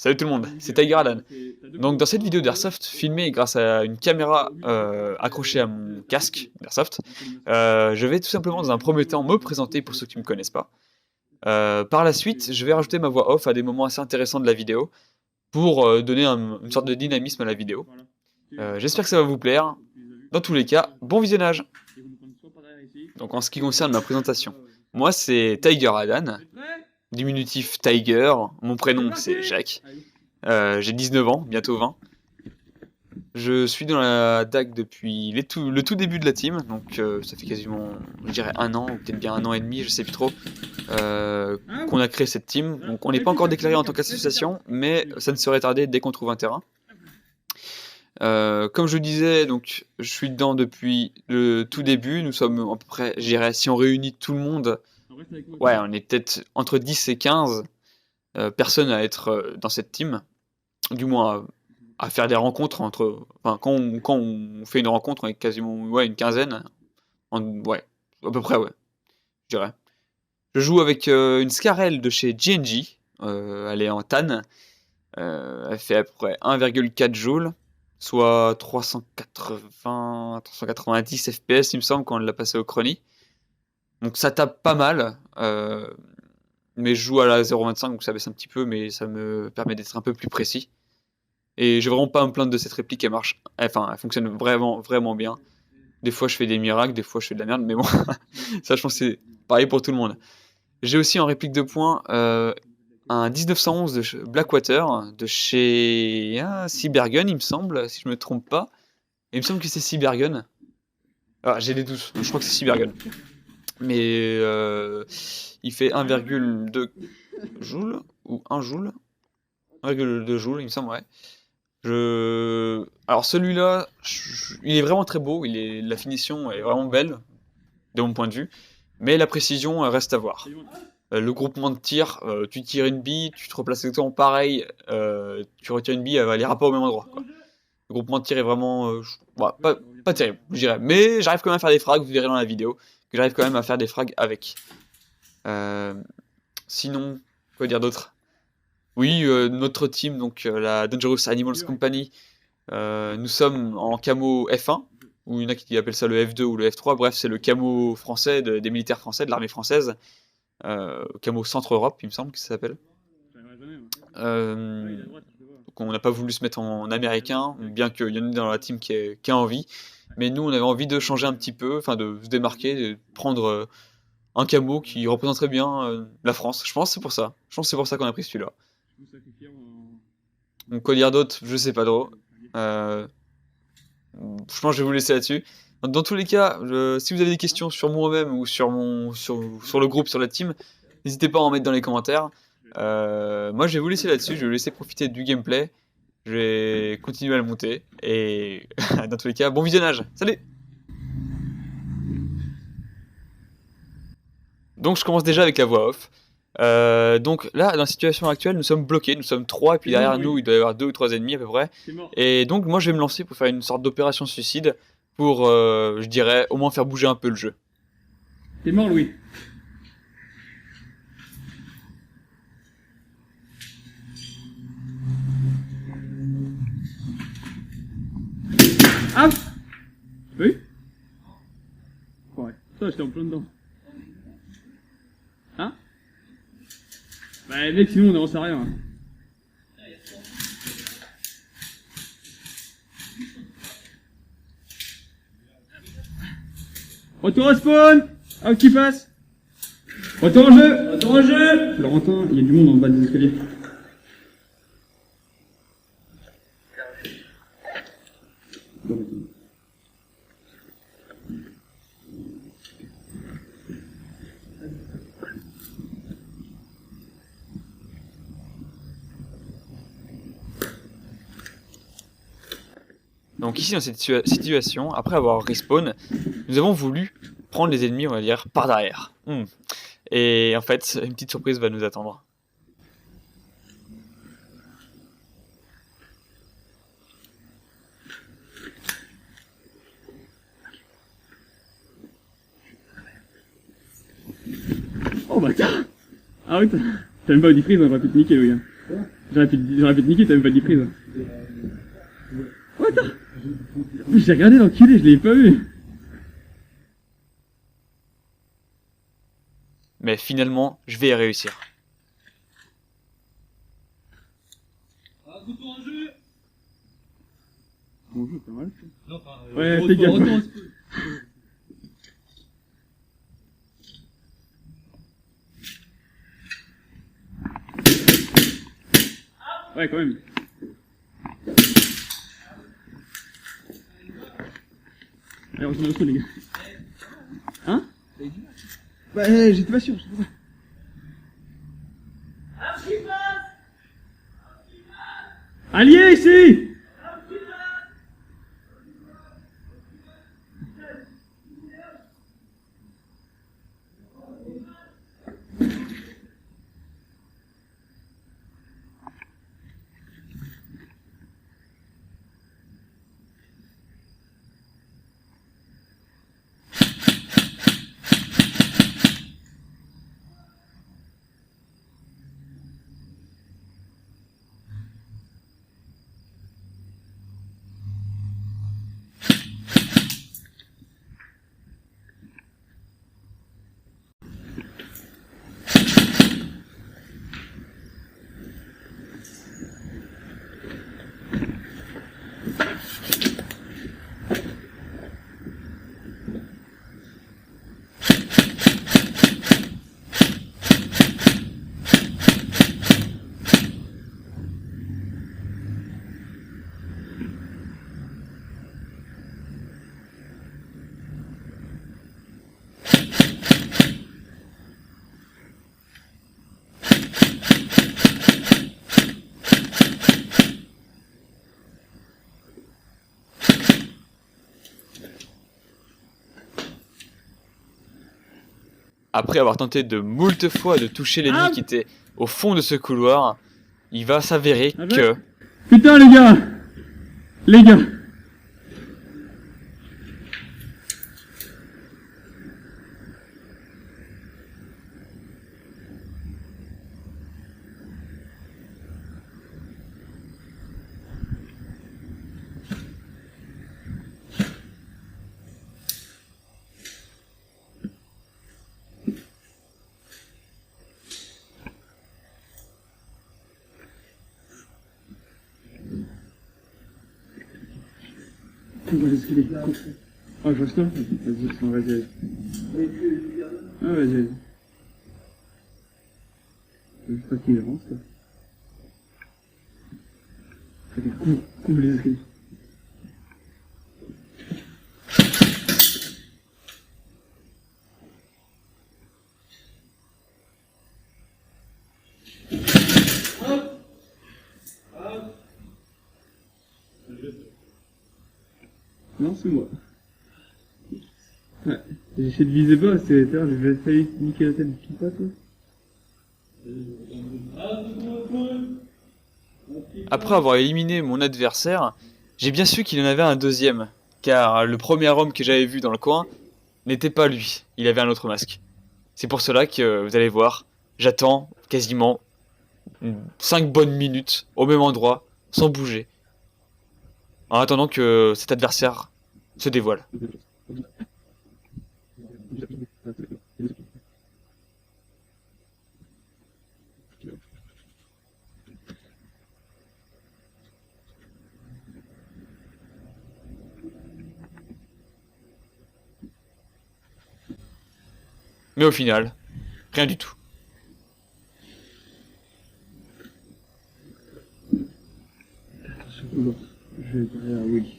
Salut tout le monde, c'est Tiger Adan. Donc dans cette vidéo d'Airsoft, filmée grâce à une caméra accrochée à mon casque d'Airsoft, je vais tout simplement dans un premier temps me présenter pour ceux qui ne me connaissent pas. Par la suite, je vais rajouter ma voix off à des moments assez intéressants de la vidéo pour donner une sorte de dynamisme à la vidéo. J'espère que ça va vous plaire. Dans tous les cas, bon visionnage. Donc en ce qui concerne ma présentation, moi c'est Tiger Adan, diminutif Tiger, mon prénom c'est Jacques. J'ai 19 ans, bientôt 20. Je suis dans la DAC depuis le tout début de la team, donc ça fait quasiment, je dirais, un an, ou peut-être bien un an et demi, je sais plus trop, qu'on a créé cette team. Donc on n'est pas encore déclaré en tant qu'association, mais ça ne serait tardé dès qu'on trouve un terrain. Comme je disais, donc je suis dedans depuis le tout début. Nous sommes à peu près, je dirais, si on réunit tout le monde, ouais, on est peut-être entre 10 et 15 personnes à être dans cette team. Du moins à faire des rencontres entre. Enfin, quand on fait une rencontre, on est quasiment une quinzaine. Ouais, à peu près, ouais, je dirais. Je joue avec une Scarel de chez GNG. Elle est en TAN. Elle fait à peu près 1,4 joules, soit 390 FPS, il me semble, quand on l'a passé au Chrony. Donc ça tape pas mal. Mais je joue à la 0,25, donc ça baisse un petit peu, mais ça me permet d'être un peu plus précis. Et je vais vraiment pas me plaindre de cette réplique, elle marche. Enfin, elle fonctionne vraiment, vraiment bien. Des fois, je fais des miracles, des fois, je fais de la merde, mais bon, ça, je pense que c'est pareil pour tout le monde. J'ai aussi en réplique de points un 1911 de Blackwater, de chez Cybergun, il me semble, si je me trompe pas. Et il me semble que c'est Cybergun. Ah, j'ai des doutes, je crois que c'est Cybergun. Mais il fait 1,2 joules, ou 1 joule. 1,2 joules, il me semble, ouais. Alors celui-là, il est vraiment très beau, la finition est vraiment belle, de mon point de vue, mais la précision reste à voir. Le groupement de tir, tu tires une bille, tu te replaces exactement pareil, tu retires une bille, elle ira pas au même endroit, quoi. Le groupement de tir est vraiment pas terrible, je dirais, mais j'arrive quand même à faire des frags, vous verrez dans la vidéo, que j'arrive quand même à faire des frags avec. Sinon, quoi dire d'autre? Oui, notre team, donc la Dangerous Animals Company, nous sommes en camo F1, ou il y en a qui appellent ça le F2 ou le F3, bref, c'est le camo français des militaires français, de l'armée française, camo Centre-Europe, il me semble que ça s'appelle. Donc on n'a pas voulu se mettre en américain, bien qu'il y en ait dans la team qui a envie, mais nous on avait envie de changer un petit peu, enfin de se démarquer, de prendre un camo qui représenterait bien la France. Je pense que c'est pour ça. Je pense que c'est pour ça qu'on a pris celui-là. Donc quoi dire d'autre, je sais pas trop. Je pense que je vais vous laisser là-dessus. Dans tous les cas, si vous avez des questions sur moi-même ou sur le groupe, sur la team, n'hésitez pas à en mettre dans les commentaires. Moi je vais vous laisser là-dessus, je vais vous laisser profiter du gameplay. Je vais continuer à le monter. Et dans tous les cas, bon visionnage. Salut! Donc je commence déjà avec la voix off. Donc là, dans la situation actuelle, nous sommes bloqués, nous sommes 3, et puis derrière nous, il doit y avoir 2 ou 3 ennemis à peu près. Et donc moi, je vais me lancer pour faire une sorte d'opération suicide, pour, je dirais, au moins faire bouger un peu le jeu. T'es mort, Louis. Ah! Oui? Ouais, ça, j'étais en plein dedans. Hein? Bah, mec, sinon on n'avance à rien. Retour au spawn! Ah, qui passe? Retour au jeu! Retour au jeu! Laurentin, il y a du monde en bas des escaliers. Donc ici, dans cette situation, après avoir respawn, nous avons voulu prendre les ennemis, on va dire, par derrière. Et en fait, une petite surprise va nous attendre. Oh bah tiens! Ah oui, t'as même pas eu des prises, on aurait pu te niquer, le gars. J'aurais pu te niquer, t'as même pas dit prise. Oh, attends. J'ai regardé l'enculé, je l'ai pas vu. Mais finalement, je vais y réussir. Bon jeu, pas mal. Non, enfin, Ouais, fais gaffe. Ouais, quand même. Allez, on se met au sol, les gars. Hein? Bah, j'étais pas sûr, je sais pas. Allié ici! Après avoir tenté de moult fois de toucher l'ennemi qui était au fond de ce couloir, il va s'avérer que... Putain, les gars! Les gars! Oh, je reste là? Vas-y, vas-y. Ah, vas-y. Je sais pas qu'il avance, là. Couvre les escaliers. Non, c'est moi. Ouais, j'ai essayé de viser bas, c'est tard, j'ai failli niquer la tête du petit pote, là. Après avoir éliminé mon adversaire, j'ai bien su qu'il y en avait un deuxième, car le premier homme que j'avais vu dans le coin n'était pas lui, il avait un autre masque. C'est pour cela que, vous allez voir, j'attends quasiment 5 bonnes minutes au même endroit, sans bouger, en attendant que cet adversaire se dévoile. Mais au final, rien du tout. Je vais dire à Willy.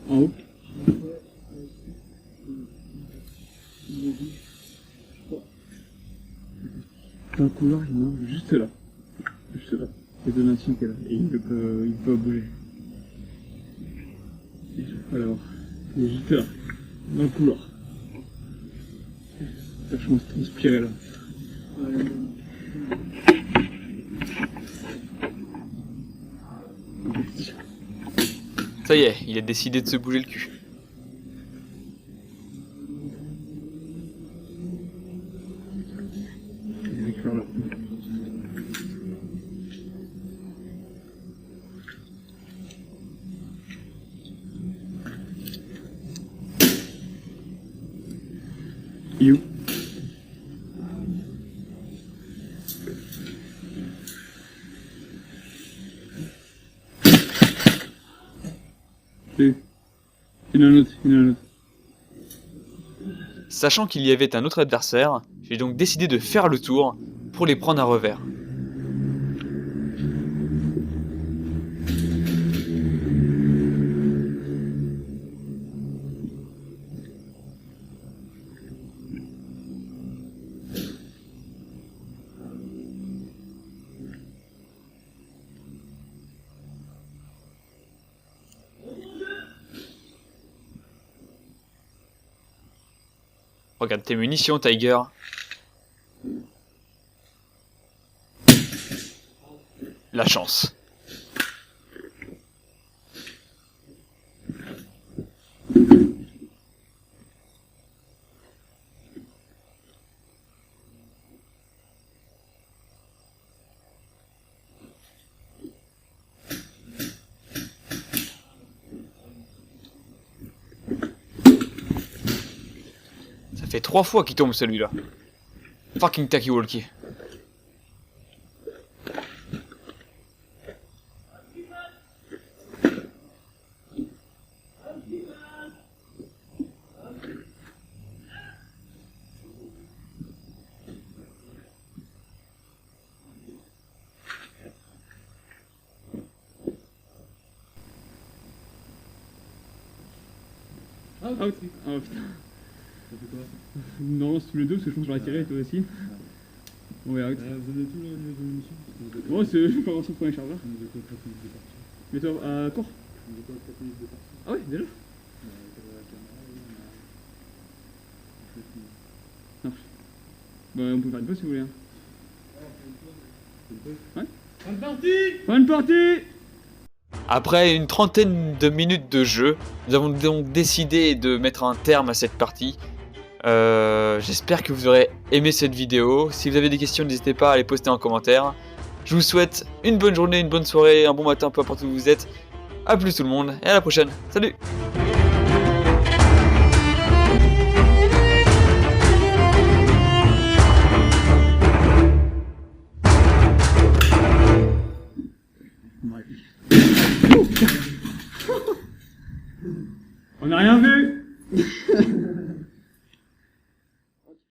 En haut. Dans le couloir, il y en a un juste là. Juste là. C'est Donatien qui est là. Et il peut bouger. Et je peux pas l'avoir. Il est juste là. Dans le couloir. Vachement transpiré là. Ça y est, il a décidé de se bouger le cul. You. Il y en a un autre, il y en a un autre. Sachant qu'il y avait un autre adversaire, j'ai donc décidé de faire le tour pour les prendre à revers. Regarde tes munitions, Tiger. La chance. Ça fait 3 fois qu'il tombe celui-là. Fucking Taki Walkie. Ah putain. Ah putain. Ça fait quoi? Non, c'est tous les deux parce que je pense que j'aurais tiré toi aussi. On verra. Vous avez tout le niveau de munitions? Moi c'est je commence au premier chargeur. Mais toi à court? Ah ouais déjà? Non. Bah on peut faire une pause si vous voulez. Ouais. Fin de partie! Fin de partie! Après une trentaine de minutes de jeu, nous avons donc décidé de mettre un terme à cette partie. J'espère que vous aurez aimé cette vidéo. Si vous avez des questions, n'hésitez pas à les poster en commentaire. Je vous souhaite une bonne journée, une bonne soirée, un bon matin, peu importe où vous êtes. A plus tout le monde, et à la prochaine. Salut! On n'a rien vu!